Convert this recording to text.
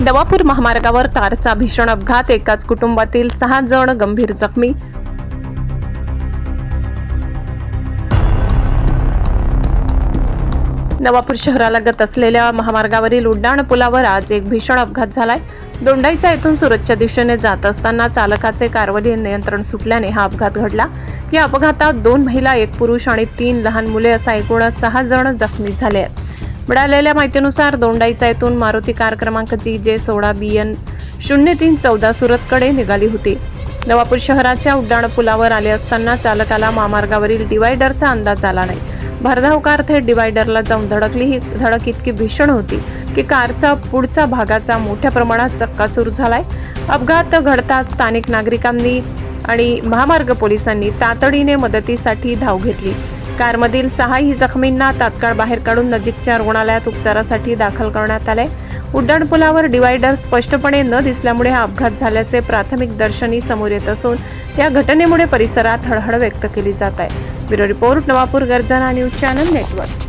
नवापूर महामार्गावर कारचा भीषण अपघात, एकाच कुटुंबातील 6 जण गंभीर जखमी. नवापूर शहरालगत असलेल्या महामार्गावरील उड्डाण पुलावर आज एक भीषण अपघात झालाय. दोंडाईचा येथून सुरतच्या दिशेने जात असताना चालकाचे कारवरील नियंत्रण सुटल्याने हा अपघात घडला. या अपघातात 2 महिला, 1 पुरुष आणि 3 लहान मुले असा एकूण 6 जण जखमी झाले आहेत. मिळालेल्या माहितीनुसार दोंडाईचा येथून मारुती कार क्रमांक GJ16BN 0314 सुरतकडे निघाली होती. नवापूर शहराच्या उड्डाण पुलावर आले असताना चालकाला महामार्गावरील डिवायडरचा अंदाज आला नाही. भरधाव कार थेट डिवायडरला जाऊन धडकली. ही धडक इतकी भीषण होती की कारचा पुढचा भागाचा मोठ्या प्रमाणात चक्काचूर झालाय. अपघात घडताच स्थानिक नागरिकांनी आणि महामार्ग पोलिसांनी तातडीने मदतीसाठी धाव घेतली. कारमधील 6 जखमींना तात्काळ बाहेर काढून नजीकच्या रुग्णालयात उपचारासाठी दाखल करण्यात आले. उड्डाण पुलावर डिवायडर स्पष्टपणे न दिसल्यामुळे हा अपघात झाल्याचे प्राथमिक दर्शनी समोर येत असून या घटनेमुळे परिसरात हळहळ व्यक्त केली जात आहे. ब्युरो रिपोर्ट, नवापूर गर्जना न्यूज चॅनल नेटवर्क.